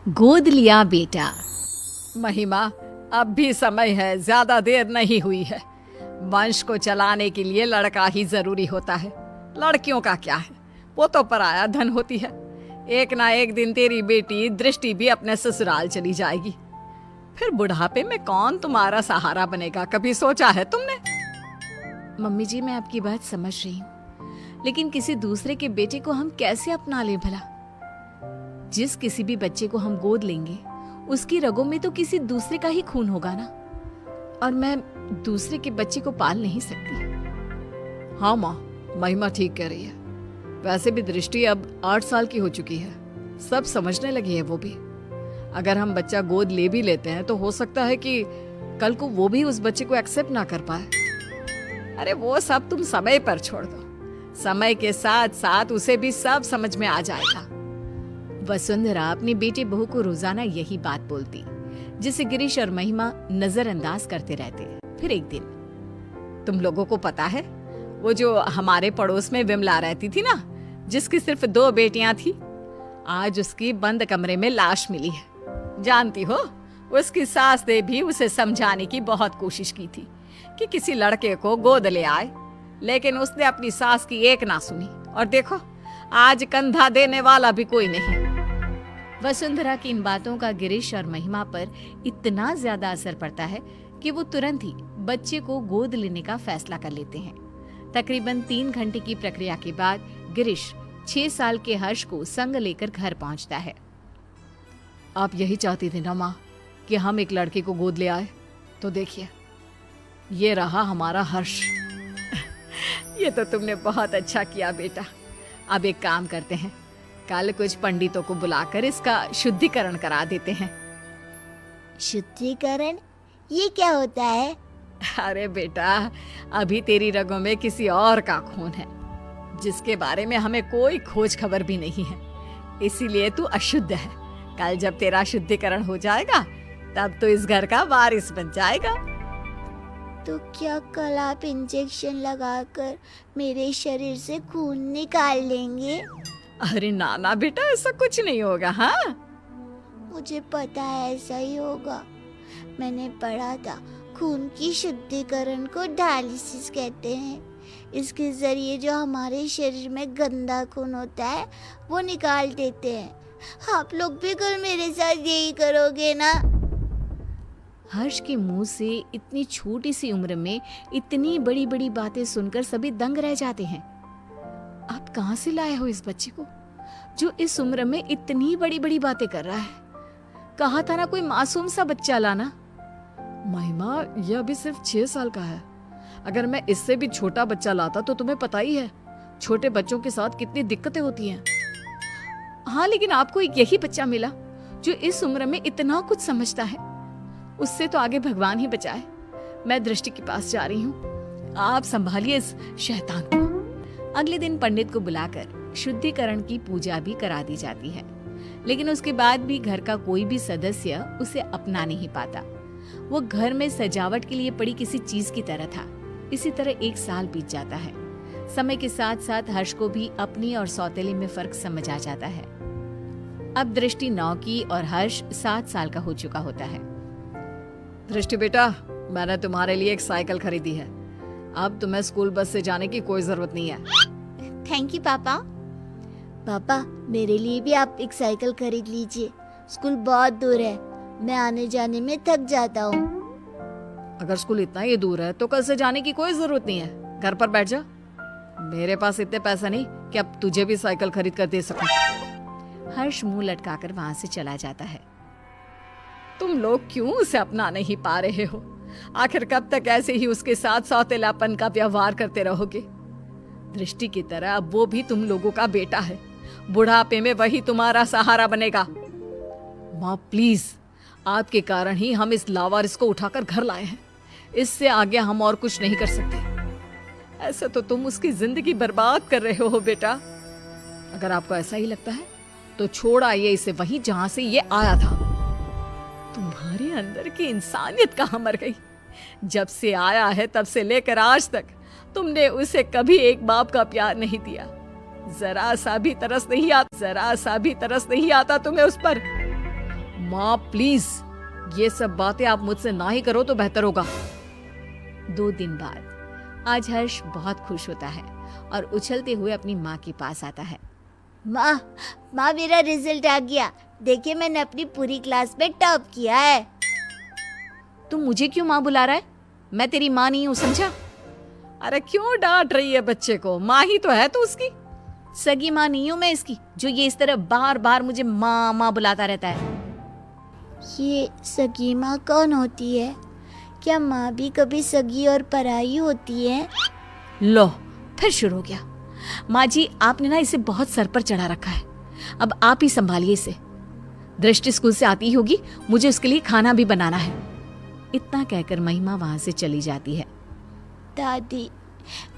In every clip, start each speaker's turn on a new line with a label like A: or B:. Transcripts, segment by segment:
A: गोद लिया बेटा।
B: महिमा, अब भी समय है, ज्यादा देर नहीं हुई है। वंश को चलाने के लिए लड़का ही जरूरी होता है। लड़कियों का क्या है, वो तो पराया धन होती है। एक ना एक दिन तेरी बेटी दृष्टि भी अपने ससुराल चली जाएगी। फिर बुढ़ापे में कौन तुम्हारा सहारा बनेगा, कभी सोचा है तुमने?
A: मम्मी जी, मैं आपकी बात समझ रही हूँ, लेकिन किसी दूसरे के बेटे को हम कैसे अपना लें भला? जिस किसी भी बच्चे को हम गोद लेंगे उसकी रगों में तो किसी दूसरे का ही खून होगा ना, और मैं दूसरे के बच्चे को पाल नहीं सकती।
B: हाँ माँ, महिमा ठीक कह रही है। वैसे भी दृष्टि अब 8 साल की हो चुकी है, सब समझने लगी है वो भी। अगर हम बच्चा गोद ले भी लेते हैं तो हो सकता है कि कल को वो भी उस बच्चे को एक्सेप्ट ना कर पाए। अरे वो सब तुम समय पर छोड़ दो, समय के साथ साथ उसे भी सब समझ में आ जाएगा।
A: वसुंधरा अपनी बेटी बहू को रोजाना यही बात बोलती, जिसे गिरीश और महिमा नजरअंदाज करते रहते। फिर एक दिन,
B: तुम लोगों को पता है वो जो हमारे पड़ोस में विमला रहती थी ना, जिसकी सिर्फ 2 बेटियां थी, आज उसकी बंद कमरे में लाश मिली है। जानती हो, उसकी सास ने भी उसे समझाने की बहुत कोशिश की थी कि किसी लड़के को गोद ले आए, लेकिन उसने अपनी सास की एक ना सुनी। और देखो, आज कंधा देने वाला भी कोई नहीं।
A: वसुंधरा की इन बातों का गिरीश और महिमा पर इतना ज्यादा असर पड़ता है कि वो तुरंत ही बच्चे को गोद लेने का फैसला कर लेते हैं। तकरीबन 3 घंटे की प्रक्रिया के बाद गिरीश 6 साल के हर्ष को संग लेकर घर पहुंचता है।
B: आप यही चाहती थी ना माँ कि हम एक लड़के को गोद ले आए? तो देखिए, ये रहा हमारा हर्ष। ये तो तुमने बहुत अच्छा किया बेटा। अब एक काम करते हैं, कल कुछ पंडितों को बुलाकर इसका शुद्धिकरण करा देते हैं।
C: शुद्धिकरण? ये क्या होता है?
B: अरे बेटा, अभी तेरी रगों में किसी और का खून है, जिसके बारे में हमें कोई खोज खबर भी नहीं है, इसीलिए तू अशुद्ध है। कल जब तेरा शुद्धिकरण हो जाएगा, तब तो इस घर का वारिस बन जाएगा।
C: तो क्या कल आप इंजेक्शन लगाकर मेरे शरीर से खून निकाल लेंगे?
B: अरे ना ना बेटा, ऐसा कुछ नहीं होगा। हाँ,
C: मुझे पता है ऐसा ही होगा। मैंने पढ़ा था, खून की शुद्धिकरण को डायलिसिस कहते हैं। इसके जरिए जो हमारे शरीर में गंदा खून होता है वो निकाल देते हैं। आप लोग भी कल मेरे साथ यही करोगे ना?
A: हर्ष के मुंह से इतनी छोटी सी उम्र में इतनी बड़ी बड़ी बातें सुनकर सभी दंग रह जाते हैं। आप कहां से लाए हो इस बच्चे को जो इस उम्र में इतनी बड़ी बड़ी बातें कर रहा है? कहा था ना कोई मासूम सा बच्चा लाना।
B: महिमा, यह अभी सिर्फ 6 साल का है। अगर मैं इससे भी छोटा बच्चा लाता तो तुम्हें पता ही है छोटे बच्चों के साथ कितनी दिक्कतें होती हैं।
A: हाँ, लेकिन आपको एक यही बच्चा मिला जो इस उम्र में इतना कुछ समझता है। उससे तो आगे भगवान ही बचाए। मैं दृष्टि के पास जा रही हूँ, आप संभालिए इस शैतान को। अगले दिन पंडित को बुलाकर शुद्धिकरण की पूजा भी करा दी जाती है, लेकिन उसके बाद भी घर का कोई भी सदस्य उसे अपना नहीं पाता। वो घर में सजावट के लिए पड़ी किसी चीज की तरह था। इसी तरह 1 साल बीत जाता है। समय के साथ साथ हर्ष को भी अपनी और सौतेले में फर्क समझ आ जाता है। अब दृष्टि 9 की और हर्ष 7 साल का हो चुका होता है।
B: दृष्टि बेटा, मैंने तुम्हारे लिए एक साइकिल खरीदी है। अब तुम्हें स्कूल बस से जाने की कोई जरूरत नहीं है।
C: थैंक यू पापा। पापा, मेरे लिए भी आप एक साइकिल खरीद लीजिए। स्कूल बहुत दूर है, मैं आने जाने में थक जाता हूँ।
B: अगर स्कूल इतना ही दूर है तो कल से जाने की कोई जरूरत नहीं है, घर पर बैठ जा। मेरे पास इतने पैसे नहीं कि अब तुझे भी साइकिल खरीद कर दे सकूं।
A: हर्ष मुंह लटकाकर वहां से चला जाता है।
B: तुम लोग क्यों उसे अपना नहीं पा रहे हो? आखिर कब तक ऐसे ही उसके साथ सौतेलापन का व्यवहार करते रहोगे? दृष्टि की तरह अब वो भी तुम लोगों का बेटा है। बुढ़ापे में वही तुम्हारा सहारा बनेगा। माँ प्लीज, आपके कारण ही हम इस लावारिस को उठाकर घर लाए हैं। इससे आगे हम और कुछ नहीं कर सकते। ऐसे तो तुम उसकी जिंदगी बर्बाद कर रहे हो बेटा। अगर आपको ऐसा ही लगता है तो छोड़ आइए इसे वहीं जहां से ये आया था। तुम्हारे अंदर की इंसानियत कहाँ मर गई? जब से आया है तब से लेकर आज तक तुमने उसे कभी एक बाप का प्यार नहीं दिया। जरा सा भी तरस नहीं आता तुम्हें उस पर। माँ प्लीज, ये सब बातें आप मुझसे ना ही करो तो बेहतर होगा।
A: 2 दिन बाद आज हर्ष बहुत खुश होता है और उछलते हुए अपनी माँ के पास आता है।
C: माँ, माँ मेरा रिजल्ट आ गया। देखिए मैंने अपनी पूरी क्लास में टॉप किया है।
A: तुम मुझे क्यों माँ बुला रहा है? मैं तेरी माँ नहीं हूँ, समझा?
B: अरे क्यों डांट रही है बच्चे को? माँ ही तो है तो उसकी।
A: सगी माँ नहीं हूँ मैं इसकी, जो ये इस तरह बार बार मुझे माँ माँ बुलाता रहता है।
C: ये सगी माँ कौन होती है? क्या माँ भी कभी सगी और पराई होती है?
A: लो, फिर शुरू हो गया। माँ जी, आपने ना इसे बहुत सर पर चढ़ा रखा है। अब आप ही संभालिए इसे। दृष्टि स्कूल से आती ही होगी, मुझे उसके लिए खाना भी बनाना है। इतना कहकर महिमा वहां से चली जाती है।
C: दादी,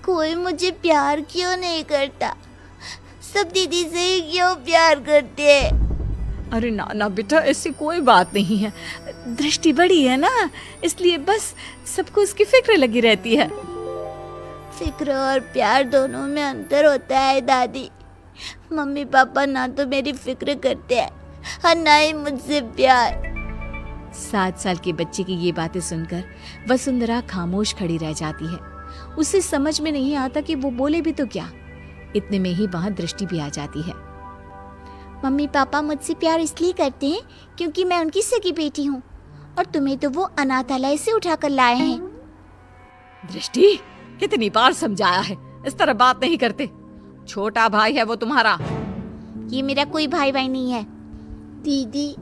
C: कोई मुझे प्यार क्यों नहीं करता? सब दीदी से ही क्यों प्यार करते हैं?
B: अरे ना ना बेटा, ऐसी कोई बात नहीं है।
A: दृष्टि बड़ी है ना, इसलिए बस सबको उसकी फिक्र लगी रहती है।
C: फिक्र और प्यार दोनों में अंतर होता है दादी। मम्मी पापा ना तो मेरी फिक्र करते हैं और ना ही मुझसे प्यार।
A: 7 साल के बच्चे की ये बातें सुनकर वसुंधरा खामोश खड़ी रह जाती है। उसे समझ में नहीं आता कि वो बोले भी तो क्या। इतने में ही वहां दृष्टि भी आ जाती है।
C: मम्मी पापा मुझसे प्यार इसलिए करते हैं क्योंकि मैं उनकी सगी बेटी हूँ, और तुम्हें तो वो अनाथालय से उठाकर लाए हैं।
B: दृष्टि, कितनी बार समझाया है, इस तरह बात नहीं करते। छोटा भाई है वो तुम्हारा।
C: ये मेरा कोई भाई भाई नहीं है। दीदी,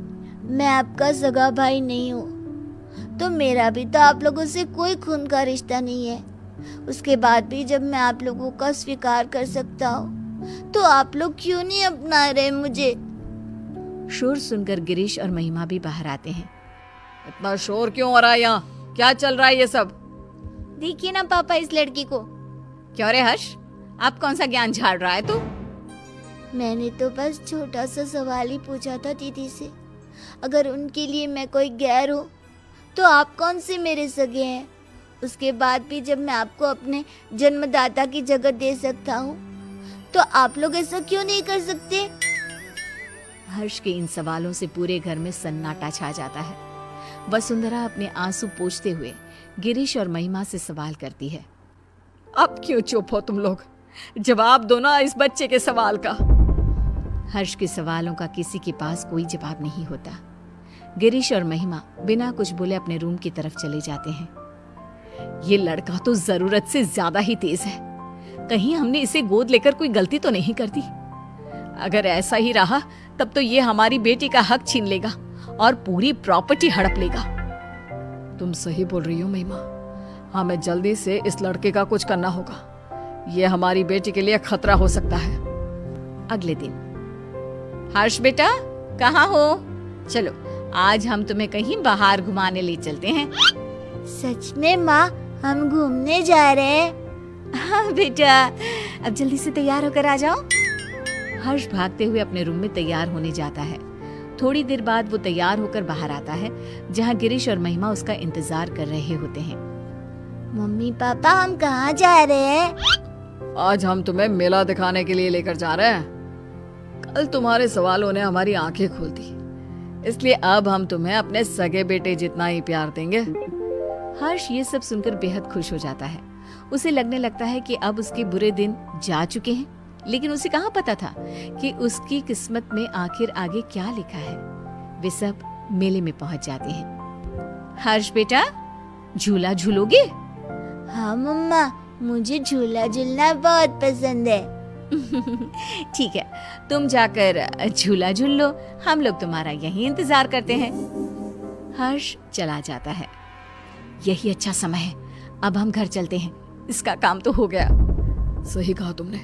C: मैं आपका सगा भाई नहीं हूँ, तो मेरा भी तो आप लोगों से कोई खून का रिश्ता नहीं है। उसके बाद भी जब मैं आप लोगों का स्वीकार कर सकता हूँ, तो आप लोग क्यों नहीं अपना रहे मुझे?
A: शोर सुनकर गिरीश और महिमा भी बाहर आते हैं।
B: इतना शोर क्यों हो रहा है यहाँ? क्या चल रहा है ये सब?
C: देखिए ना पापा इस लड़की को।
A: क्यों रे हर्ष, आप कौन सा ज्ञान झाड़ रहा है तू?
C: मैंने तो बस छोटा सा सवाल ही पूछा था दीदी से। अगर उनके लिए मैं कोई गैर हूँ, तो आप कौन से मेरे सगे हैं? उसके बाद भी जब मैं आपको अपने जन्मदाता की जगह दे सकता हूँ, तो आप लोग ऐसा क्यों नहीं कर सकते?
A: हर्ष के इन सवालों से पूरे घर में सन्नाटा छा जाता है। वसुंधरा अपने आंसू पोंछते हुए गिरीश और महिमा से सवाल करती है।
B: अब क्यों चुप हो तुम लोग? जवाब दो ना इस बच्चे के सवाल का।
A: हर्ष के सवालों का किसी के पास कोई जवाब नहीं होता। गिरीश और महिमा बिना कुछ बोले अपने रूम की तरफ चले जाते हैं। ये लड़का तो जरूरत से ज्यादा ही तेज है। कहीं हमने इसे गोद लेकर कोई गलती तो नहीं कर दी? अगर ऐसा ही रहा तब तो ये हमारी बेटी का हक छीन लेगा और पूरी प्रॉपर्टी हड़प लेगा।
B: तुम सही बोल रही हो महिमा। हमें जल्दी से इस लड़के का कुछ करना होगा। ये हमारी बेटी के लिए खतरा हो सकता है।
A: अगले दिन, हर्ष बेटा कहाँ हो? चलो आज हम तुम्हें कहीं बाहर घुमाने ले चलते हैं।
C: सच में माँ, हम घूमने जा रहे हैं?
A: हाँ बेटा, अब जल्दी से तैयार होकर आ जाओ। हर्ष भागते हुए अपने रूम में तैयार होने जाता है। थोड़ी देर बाद वो तैयार होकर बाहर आता है, जहाँ गिरीश और महिमा उसका इंतजार कर रहे होते हैं।
C: मम्मी पापा, हम कहाँ जा रहे हैं?
B: आज हम तुम्हें मेला दिखाने के लिए लेकर जा रहे हैं। कल तुम्हारे सवालों ने हमारी आंखें खोल दी, इसलिए अब हम तुम्हें अपने सगे बेटे जितना ही प्यार देंगे।
A: हर्ष ये सब सुनकर बेहद खुश हो जाता है। उसे लगने लगता है कि अब उसके बुरे दिन जा चुके हैं, लेकिन उसे कहाँ पता था कि उसकी किस्मत में आखिर आगे क्या लिखा है। वे सब मेले में पहुंच जाते हैं। हर्ष बेटा, झूला झूलोगे?
C: हाँ मम्मा, मुझे झूला झूलना बहुत पसंद है।
A: ठीक है, तुम जाकर झूला झूल लो, हम लोग तुम्हारा यहीं इंतजार करते हैं। हर्ष चला जाता है। यही अच्छा समय है, अब हम घर चलते हैं, इसका काम तो हो गया।
B: सही कहा तुमने।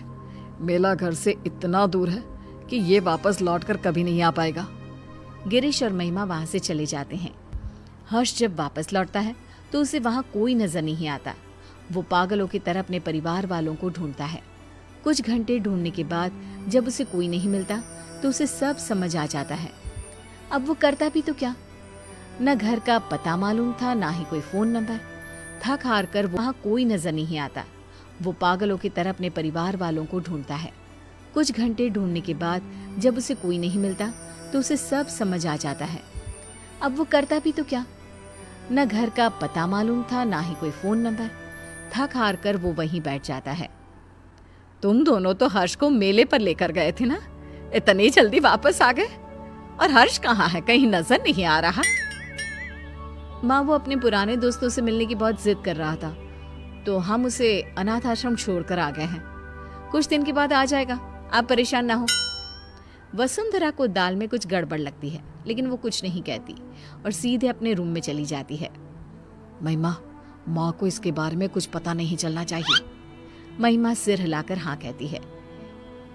B: मेला घर से इतना दूर है कि ये वापस लौटकर कभी नहीं आ पाएगा।
A: गिरीश और महिमा वहां से चले जाते हैं। हर्ष जब वापस लौटता है तो उसे वहां कोई नजर नहीं आता। वो पागलों की तरह अपने परिवार वालों को ढूंढता है। कुछ घंटे ढूंढने के बाद जब उसे कोई नहीं मिलता तो उसे सब समझ आ जाता है। अब वो करता भी तो क्या? न घर का पता मालूम था, ना ही कोई फोन नंबर। थक हार कर वहां कोई नजर नहीं आता। वो पागलों की तरह अपने परिवार वालों को ढूंढता है। कुछ घंटे ढूंढने के बाद जब उसे कोई नहीं मिलता तो उसे सब समझ आ जाता है। अब वो करता भी तो क्या। न घर का पता मालूम था, ना ही कोई फोन नंबर। थक हार कर वो वहीं बैठ जाता है।
B: तुम दोनों तो हर्ष को मेले पर लेकर गए थे ना, इतनी जल्दी वापस आ गए? और हर्ष कहाँ है, कहीं नजर नहीं आ रहा?
A: माँ, वो अपने पुराने दोस्तों से मिलने की बहुत जिद कर रहा था, तो हम उसे अनाथ आश्रम छोड़कर आ गए हैं। कुछ दिन के बाद आ जाएगा, आप परेशान ना हो। वसुंधरा को दाल में कुछ गड़बड़ लगती है, लेकिन वो कुछ नहीं कहती और सीधे अपने रूम में चली जाती है।
B: महिमा, माँ को इसके बारे में कुछ पता नहीं चलना चाहिए।
A: महिमा सिर हिलाकर हाँ कहती है।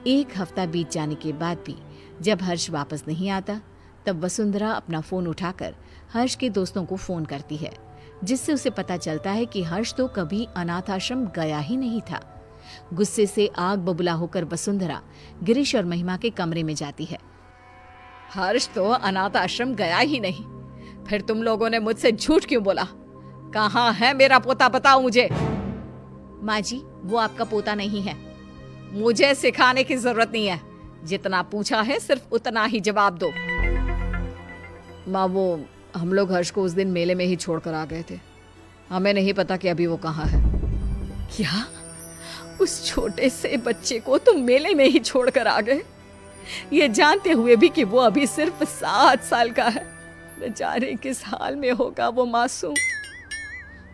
A: एक हफ्ता बीत जाने के बाद भी जब हर्ष वापस नहीं आता, तब वसुंधरा अपना फोन उठाकर हर्ष के दोस्तों को फोन करती है, जिससे उसे पता चलता है कि हर्ष तो कभी अनाथ आश्रम गया ही नहीं था। गुस्से से आग बबूला होकर वसुंधरा गिरीश और महिमा के कमरे में जाती है।
B: हर्ष तो अनाथ आश्रम गया ही नहीं, फिर तुम लोगों ने मुझसे झूठ क्यों बोला? कहाँ है मेरा पोता, बताओ मुझे।
A: माँ जी, वो आपका पोता नहीं है।
B: मुझे सिखाने की जरूरत नहीं है, जितना पूछा है सिर्फ उतना ही जवाब दो। माँ, वो हम लोग हर्ष को उस दिन मेले में ही छोड़कर आ गए थे, हमें नहीं पता कि अभी वो कहाँ है। क्या? उस छोटे से बच्चे को तुम मेले में ही छोड़कर आ गए, ये जानते हुए भी कि वो अभी सिर्फ 7 साल का है? बेचारे किस हाल में होगा वो मासूम।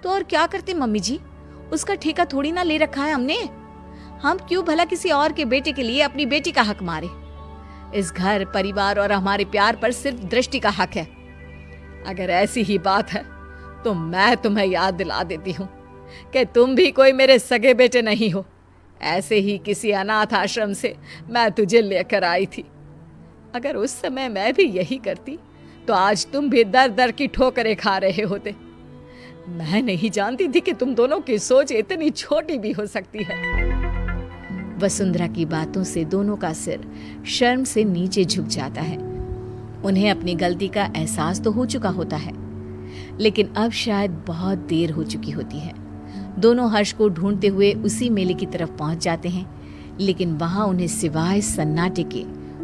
A: तो और क्या करते मम्मी जी, उसका ठेका थोड़ी ना ले रखा है हमने। हम क्यों भला किसी और के बेटे के लिए अपनी बेटी का हक मारे। इस घर, परिवार और हमारे प्यार पर सिर्फ दृष्टि का हक है।
B: अगर ऐसी ही बात है तो मैं तुम्हें याद दिला देती हूँ कि तुम भी कोई मेरे सगे बेटे नहीं हो। ऐसे ही किसी अनाथ आश्रम से मैं तुझे लेकर आई थी। अगर उस समय मैं भी यही करती तो आज तुम भी दर दर की ठोकरें खा रहे होते। मैं नहीं जानती थी कि तुम दोनों की सोच इतनी छोटी भी हो सकती है।
A: वसुंधरा की बातों से दोनों का सिर शर्म से नीचे झुक जाता है। उन्हें अपनी गलती का एहसास तो हो चुका होता है, लेकिन अब शायद बहुत देर हो चुकी होती है। दोनों हर्ष को ढूंढते हुए उसी मेले की तरफ पहुंच जाते हैं, लेकिन वहां उन्हें सिवाय सन्नाटे के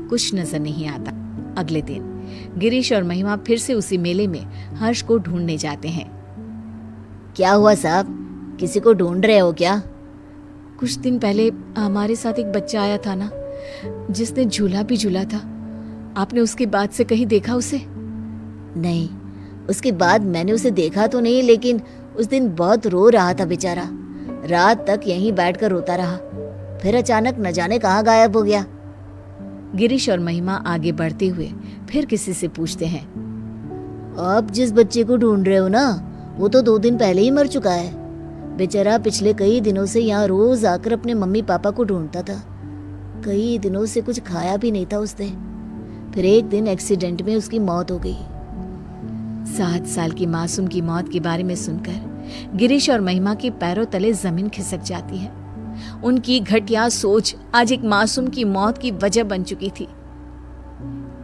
A: कुछ नजर नहीं आता। अगले दिन गिरीश और महिमा फिर से उसी मेले में हर्ष को ढूंढने जाते हैं।
C: क्या हुआ साहब, किसी को ढूंढ रहे हो क्या?
A: कुछ दिन पहले हमारे साथ एक बच्चा आया था ना, जिसने झूला भी झूला था। आपने उसके बाद से कहीं देखा उसे?
C: नहीं, उसके बाद मैंने उसे देखा तो नहीं, लेकिन उस दिन बहुत रो रहा था बेचारा। रात तक यहीं बैठकर रोता रहा, फिर अचानक न जाने कहाँ गायब हो गया।
A: गिरीश और महिमा आगे बढ़ते हुए फिर किसी से पूछते हैं।
C: आप जिस बच्चे को ढूंढ रहे हो ना, वो तो 2 दिन पहले ही मर चुका है। बेचारा पिछले कई दिनों से यहाँ रोज आकर अपने मम्मी पापा को ढूंढता था। कई दिनों से कुछ खाया भी नहीं था उसने। फिर एक दिन एक्सीडेंट में उसकी मौत हो गई।
A: 7 साल की मासूम की मौत के बारे में सुनकर गिरीश और महिमा के पैरों तले जमीन खिसक जाती है। उनकी घटिया सोच आज एक मासूम की मौत की वजह बन चुकी थी।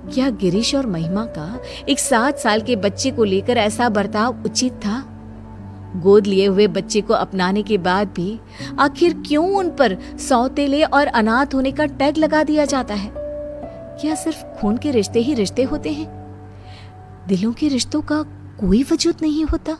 A: क्या गिरीश और महिमा का एक 7 साल के बच्चे को लेकर ऐसा बर्ताव उचित था? गोद लिए हुए बच्चे को अपनाने के बाद भी आखिर क्यों उन पर सौतेले और अनाथ होने का टैग लगा दिया जाता है? क्या सिर्फ खून के रिश्ते ही रिश्ते होते हैं? दिलों के रिश्तों का कोई वजूद नहीं होता?